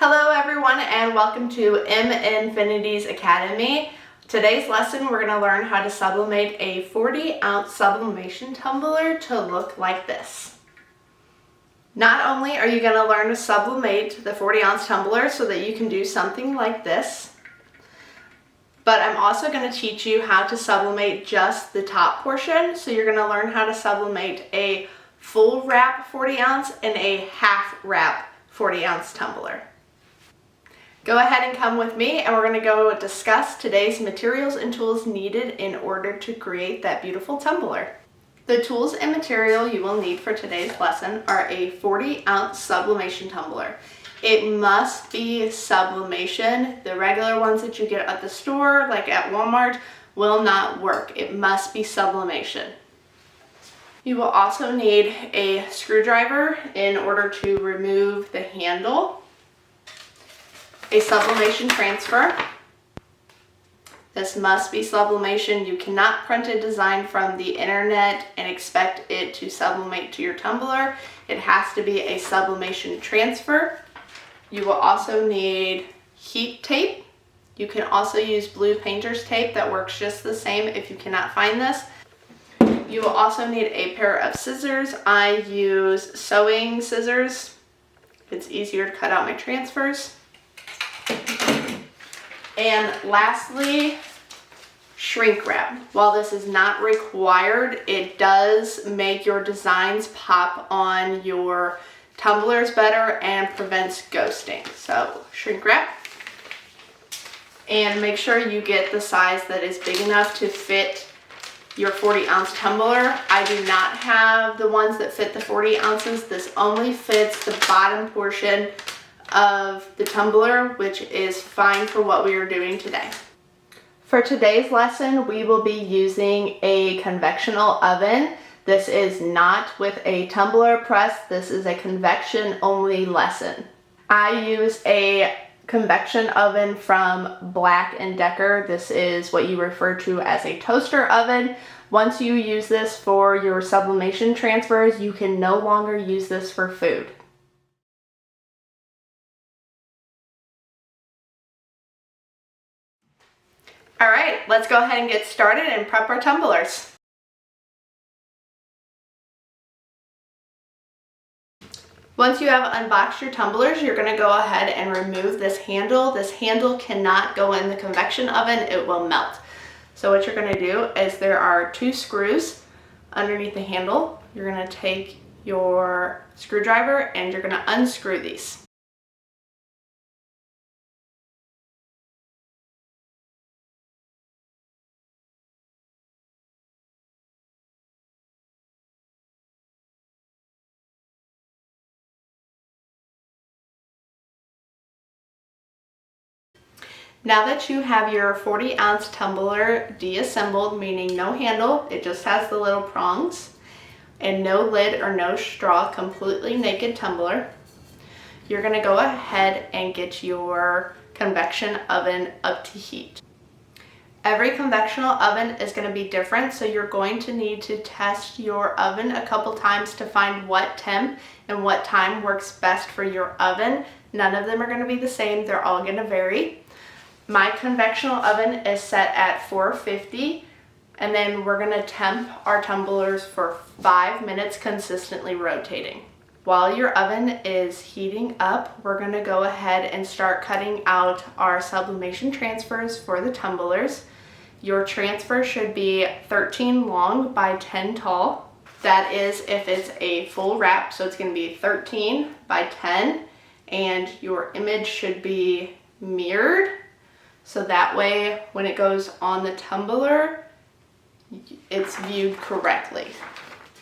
Hello everyone and welcome to Infinity's Academy. Today's lesson we're going to learn how to sublimate a 40-ounce sublimation tumbler to look like this. Not only are you going to learn to sublimate the 40-ounce tumbler so that you can do something like this, but I'm also going to teach you how to sublimate just the top portion. So you're going to learn how to sublimate a full wrap 40-ounce and a half wrap 40-ounce tumbler. Go ahead and come with me and we're going to go discuss today's materials and tools needed in order to create that beautiful tumbler. The tools and material you will need for today's lesson are a 40-ounce sublimation tumbler. It must be sublimation. The regular ones that you get at the store, like at Walmart, will not work. It must be sublimation. You will also need a screwdriver in order to remove the handle. A sublimation transfer. This must be sublimation. You cannot print a design from the internet and expect it to sublimate to your tumbler. It has to be a sublimation transfer. You will also need heat tape. You can also use blue painter's tape that works just the same if you cannot find this. You will also need a pair of scissors. I use sewing scissors. It's easier to cut out my transfers. And lastly, shrink wrap. While this is not required, it does make your designs pop on your tumblers better and prevents ghosting. So shrink wrap. And make sure you get the size that is big enough to fit your 40-ounce tumbler. I do not have the ones that fit the 40 ounces. This only fits the bottom portion of the tumbler, which is fine for what we are doing today. For today's lesson, we will be using a convectional oven. This is not with a tumbler press. This is a convection only lesson. I use a convection oven from Black & Decker. This is what you refer to as a toaster oven. Once you use this for your sublimation transfers, you can no longer use this for food. All right, let's go ahead and get started and prep our tumblers. Once you have unboxed your tumblers, you're going to go ahead and remove this handle. This handle cannot go in the convection oven, it will melt. So what you're going to do is there are 2 screws underneath the handle. You're going to take your screwdriver and you're going to unscrew these. Now that you have your 40-ounce tumbler deassembled, meaning no handle, it just has the little prongs, and no lid or no straw, completely naked tumbler, you're going to go ahead and get your convection oven up to heat. Every convectional oven is going to be different, so you're going to need to test your oven a couple times to find what temp and what time works best for your oven. None of them are going to be the same, they're all going to vary. My convectional oven is set at 450, and then we're going to temp our tumblers for 5 minutes, consistently rotating. While your oven is heating up, we're going to go ahead and start cutting out our sublimation transfers for the tumblers. Your transfer should be 13 long by 10 tall. That is if it's a full wrap, so it's going to be 13 by 10, and your image should be mirrored. So that way, when it goes on the tumbler, it's viewed correctly.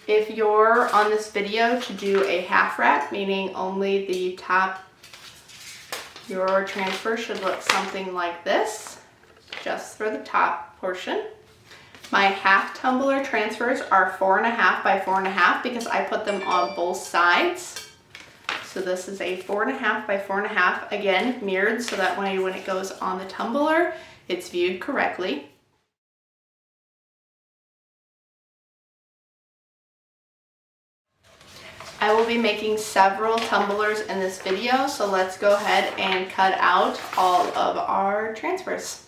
If you're on this video to do a half wrap, meaning only the top, your transfer should look something like this, just for the top portion. My half tumbler transfers are 4.5 by 4.5 because I put them on both sides. So this is a 4.5 by 4.5, again, mirrored so that way when it goes on the tumbler, it's viewed correctly. I will be making several tumblers in this video, so let's go ahead and cut out all of our transfers.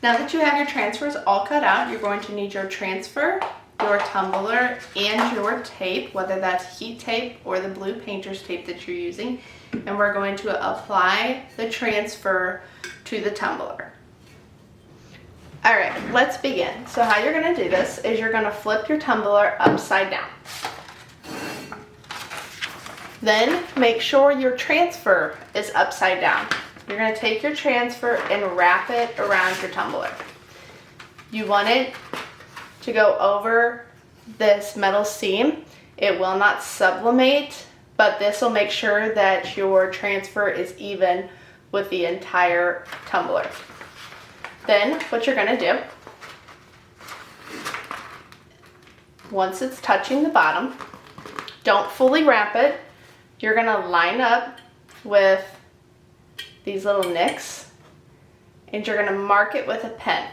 Now that you have your transfers all cut out, you're going to need your transfer, your tumbler, and your tape, whether that's heat tape or the blue painter's tape that you're using. And we're going to apply the transfer to the tumbler. All right, let's begin. So how you're going to do this is you're going to flip your tumbler upside down. Then make sure your transfer is upside down. You're going to take your transfer and wrap it around your tumbler. You want it to go over this metal seam. It will not sublimate, but this will make sure that your transfer is even with the entire tumbler. Then what you're going to do, once it's touching the bottom, don't fully wrap it. You're going to line up with these little nicks, and you're going to mark it with a pen.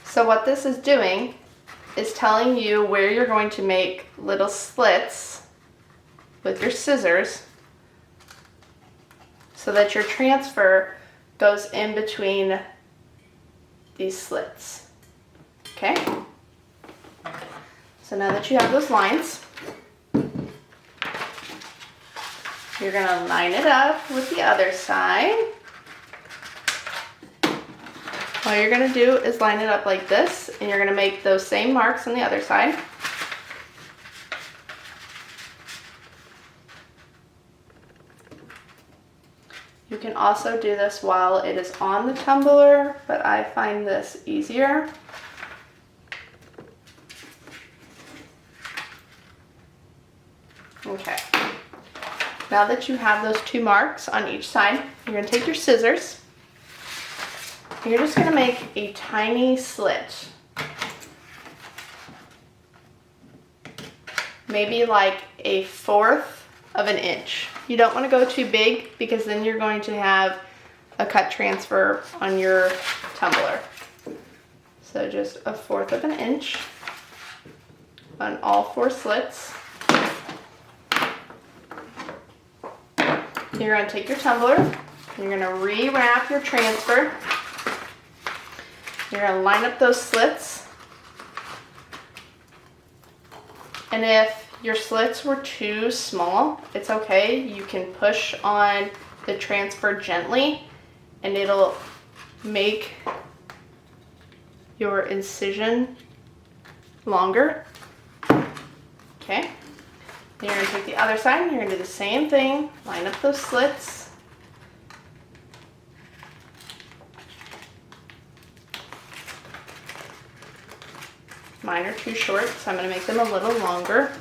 So what this is doing is telling you where you're going to make little slits with your scissors so that your transfer goes in between these slits. Okay? So now that you have those lines, you're going to line it up with the other side. All you're going to do is line it up like this, and you're going to make those same marks on the other side. You can also do this while it is on the tumbler, but I find this easier. Okay. Now that you have those two marks on each side, you're going to take your scissors. And you're just going to make a tiny slit. Maybe like 1/4 of an inch. You don't want to go too big because then you're going to have a cut transfer on your tumbler. So just 1/4 of an inch on all 4 slits. You're going to take your tumbler, you're going to rewrap your transfer. You're going to line up those slits. And if your slits were too small, it's okay. You can push on the transfer gently and it'll make your incision longer. Okay. Then you're going to take the other side and you're going to do the same thing. Line up those slits. Mine are too short, so I'm going to make them a little longer.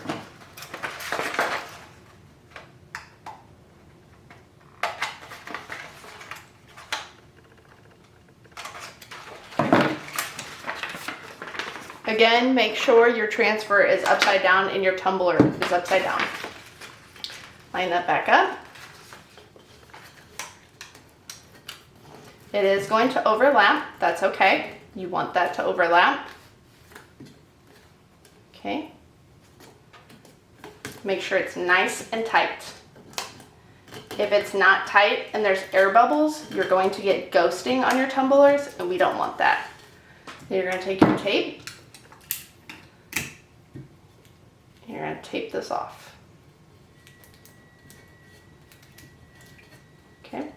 Again, make sure your transfer is upside down and your tumbler is upside down. Line that back up. It is going to overlap. That's okay. You want that to overlap. Okay. Make sure it's nice and tight. If it's not tight and there's air bubbles, you're going to get ghosting on your tumblers, and we don't want that. Then you're going to take your tape. You're going to tape this off. Okay.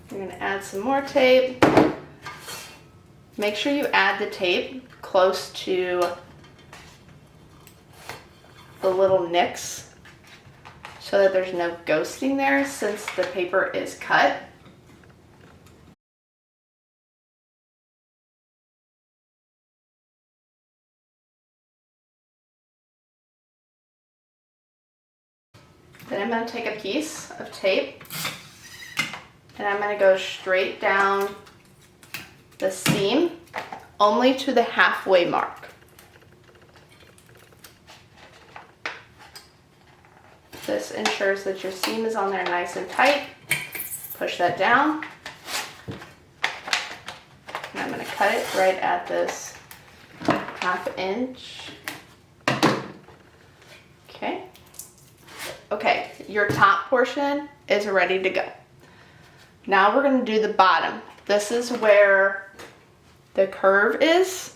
You're going to add some more tape. Make sure you add the tape close to the little nicks so that there's no ghosting there since the paper is cut. Then I'm going to take a piece of tape and I'm going to go straight down the seam only to the halfway mark. This ensures that your seam is on there nice and tight. Push that down. And I'm going to cut it right at this 1/2 inch. Okay. Okay, your top portion is ready to go. Now we're going to do the bottom. This is where the curve is.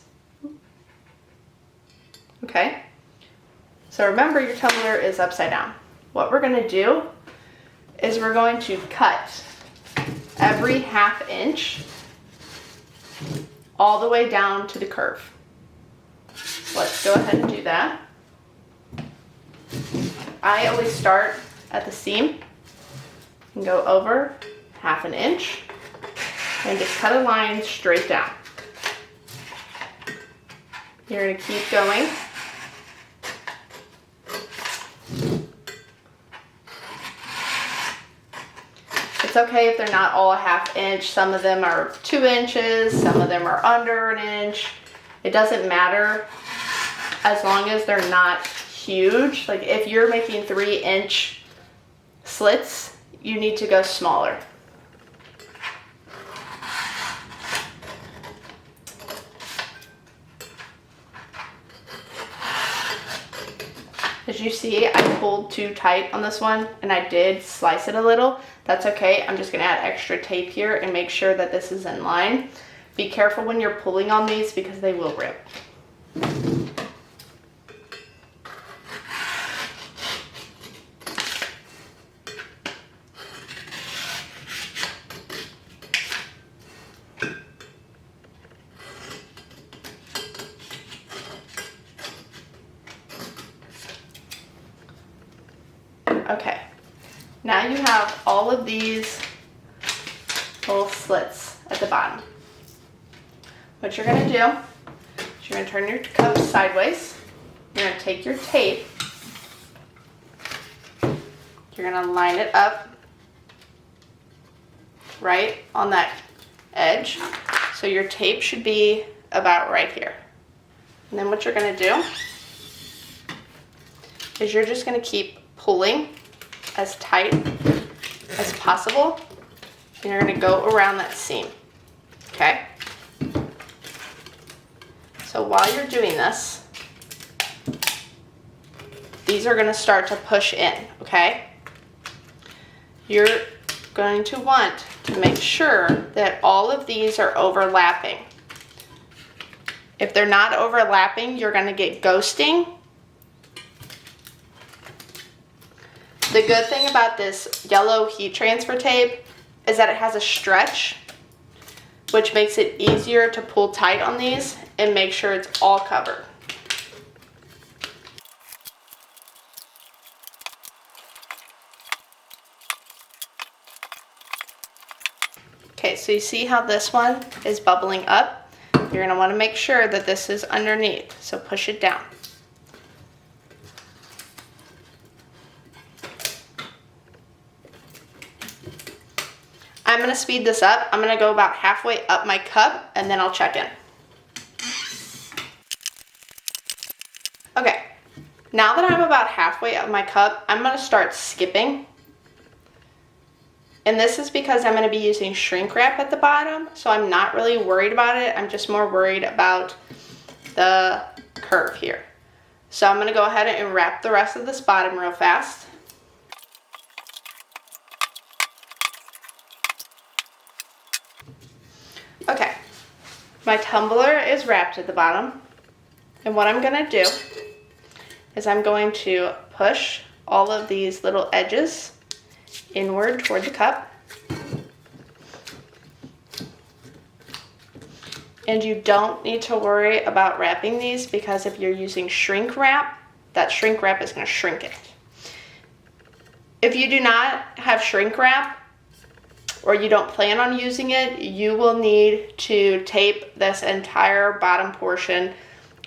Okay. So remember, your tumbler is upside down. What we're going to do is we're going to cut every 1/2 inch all the way down to the curve. Let's go ahead and do that. I always start at the seam and go over 1/2 inch and just cut a line straight down. You're going to keep going. It's okay if they're not all 1/2 inch. Some of them are 2 inches, some of them are under 1 inch. It doesn't matter as long as they're not huge. Like if you're making 3-inch slits, you need to go smaller. As you see, I pulled too tight on this one and I did slice it a little. That's okay. I'm just going to add extra tape here and make sure that this is in line. Be careful when you're pulling on these because they will rip. Okay, now you have all of these little slits at the bottom. What you're going to do is you're going to turn your cup sideways. You're going to take your tape. You're going to line it up right on that edge. So your tape should be about right here. And then what you're going to do is you're just going to keep pulling as tight as possible. And you're going to go around that seam. Okay? So while you're doing this, these are going to start to push in, okay? You're going to want to make sure that all of these are overlapping. If they're not overlapping, you're going to get ghosting. The good thing about this yellow heat transfer tape is that it has a stretch, which makes it easier to pull tight on these and make sure it's all covered. Okay, so you see how this one is bubbling up? You're going to want to make sure that this is underneath, so push it down. I'm going to speed this up. I'm going to go about halfway up my cup and then I'll check in. Okay, now that I'm about halfway up my cup, I'm going to start skipping. And this is because I'm going to be using shrink wrap at the bottom, so I'm not really worried about it. I'm just more worried about the curve here. So I'm going to go ahead and wrap the rest of this bottom real fast. Okay, my tumbler is wrapped at the bottom, and what I'm going to do is I'm going to push all of these little edges inward toward the cup. And you don't need to worry about wrapping these because if you're using shrink wrap, that shrink wrap is going to shrink it. If you do not have shrink wrap, or you don't plan on using it, you will need to tape this entire bottom portion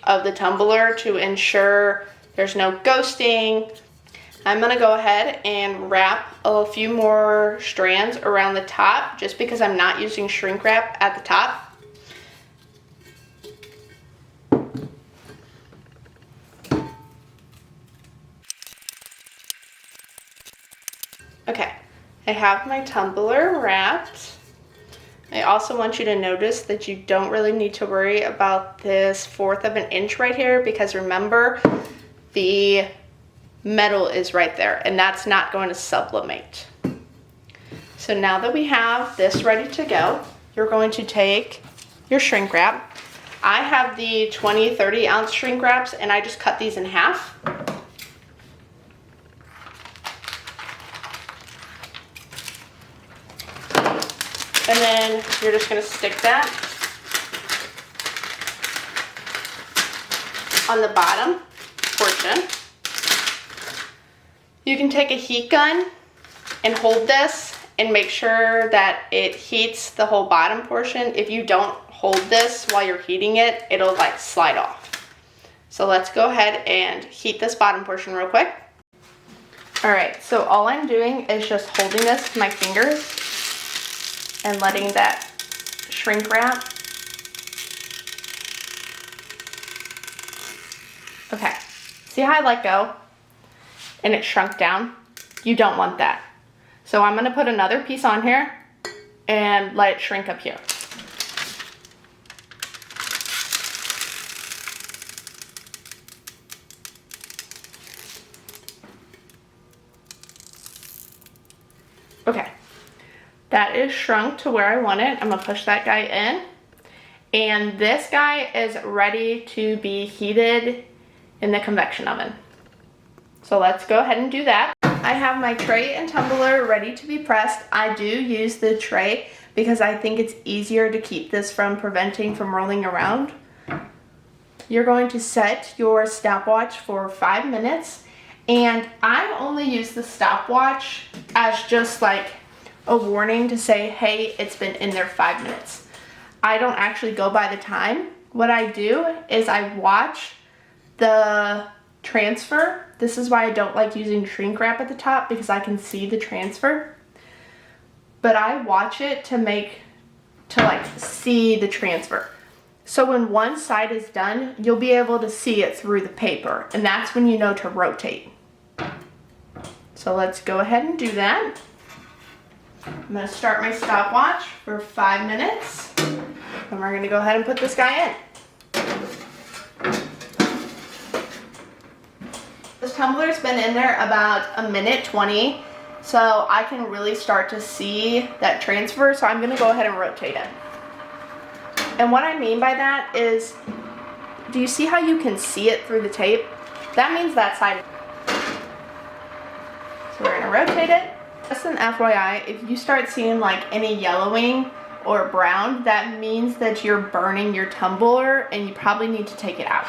of the tumbler to ensure there's no ghosting. I'm gonna go ahead and wrap a few more strands around the top just because I'm not using shrink wrap at the top. Okay, I have my tumbler wrapped. I also want you to notice that you don't really need to worry about this 1/4 of an inch right here, because remember, the metal is right there and that's not going to sublimate. So now that we have this ready to go, you're going to take your shrink wrap. I have the 20-30 ounce shrink wraps and I just cut these in half. And then you're just going to stick that on the bottom portion. You can take a heat gun and hold this and make sure that it heats the whole bottom portion. If you don't hold this while you're heating it, it'll like slide off. So let's go ahead and heat this bottom portion real quick. All right, so all I'm doing is just holding this with my fingers and letting that shrink wrap. Okay, see how I let go and it shrunk down? You don't want that. So I'm gonna put another piece on here and let it shrink up here. Okay. That is shrunk to where I want it. I'm gonna push that guy in. And this guy is ready to be heated in the convection oven. So let's go ahead and do that. I have my tray and tumbler ready to be pressed. I do use the tray because I think it's easier to keep this from preventing from rolling around. You're going to set your stopwatch for 5 minutes. And I only use the stopwatch as just like a warning to say, hey, it's been in there 5 minutes. I don't actually go by the time. What I do is I watch the transfer. This is why I don't like using shrink wrap at the top, because I can see the transfer. But I watch it to like see the transfer. So when one side is done, you'll be able to see it through the paper, and that's when you know to rotate. So let's go ahead and do that. I'm going to start my stopwatch for 5 minutes, and we're going to go ahead and put this guy in. This tumbler's been in there about 1:20, so I can really start to see that transfer, so I'm going to go ahead and rotate it. And what I mean by that is, do you see how you can see it through the tape? That means that side. So we're going to rotate it. Just an FYI, if you start seeing like any yellowing or brown, that means that you're burning your tumbler and you probably need to take it out.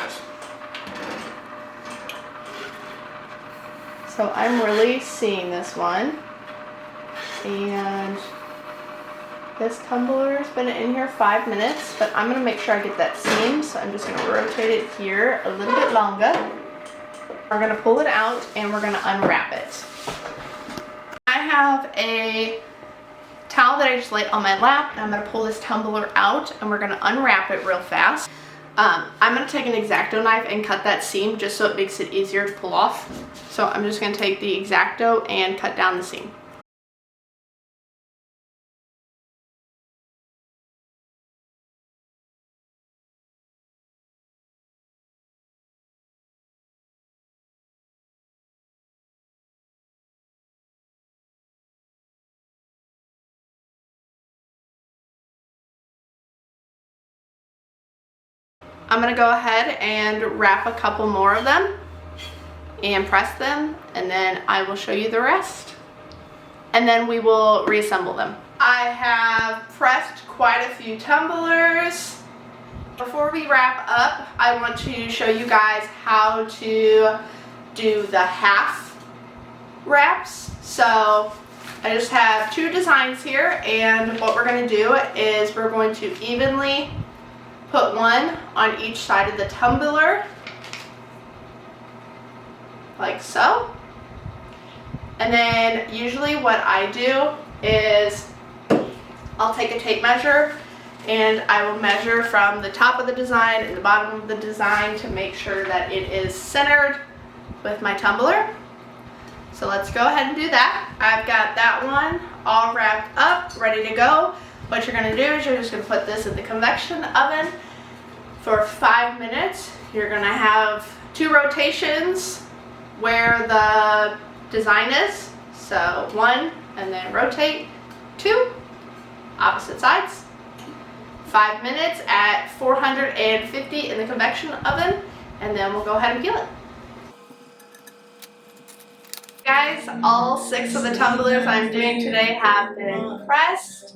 So I'm really seeing this one. And this tumbler has been in here 5 minutes, but I'm going to make sure I get that seam, so I'm just going to rotate it here a little bit longer. We're going to pull it out and we're going to unwrap it. I have a towel that I just laid on my lap, and I'm going to pull this tumbler out and we're going to unwrap it real fast. I'm going to take an X-Acto knife and cut that seam just so it makes it easier to pull off. So I'm just going to take the X-Acto and cut down the seam. I'm going to go ahead and wrap a couple more of them and press them, and then I will show you the rest. And then we will reassemble them. I have pressed quite a few tumblers. Before we wrap up, I want to show you guys how to do the half wraps. So I just have 2 designs here, and what we're going to do is we're going to evenly put one on each side of the tumbler, like so. And then usually what I do is I'll take a tape measure and I will measure from the top of the design and the bottom of the design to make sure that it is centered with my tumbler. So let's go ahead and do that. I've got that one all wrapped up, ready to go. What you're gonna do is you're just gonna put this in the convection oven for 5 minutes. You're gonna have 2 rotations where the design is. So 1, and then rotate 2, opposite sides. 5 minutes at 450 in the convection oven, and then we'll go ahead and peel it. Guys, all 6 of the tumblers I'm doing today have been pressed.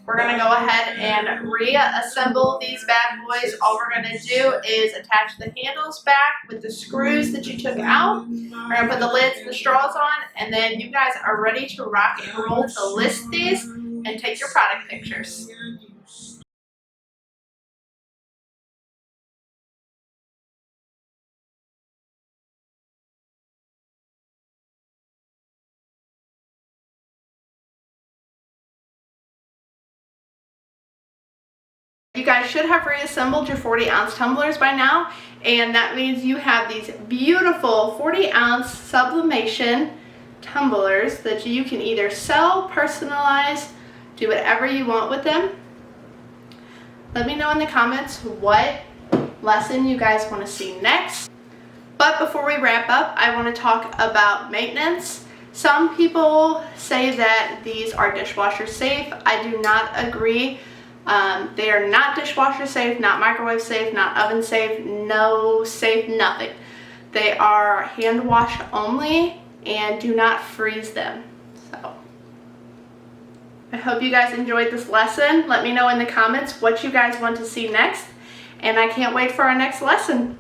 We're going to go ahead and reassemble these bad boys. All we're going to do is attach the handles back with the screws that you took out. We're going to put the lids and the straws on, and then you guys are ready to rock and roll to list these and take your product pictures. You guys should have reassembled your 40-ounce tumblers by now, and that means you have these beautiful 40-ounce sublimation tumblers that you can either sell, personalize, do whatever you want with them. Let me know in the comments what lesson you guys want to see next. But before we wrap up, I want to talk about maintenance. Some people say that these are dishwasher safe. I do not agree. They are not dishwasher safe, not microwave safe, not oven safe, no safe, nothing. They are hand wash only, and do not freeze them. So I hope you guys enjoyed this lesson. Let me know in the comments what you guys want to see next, and I can't wait for our next lesson.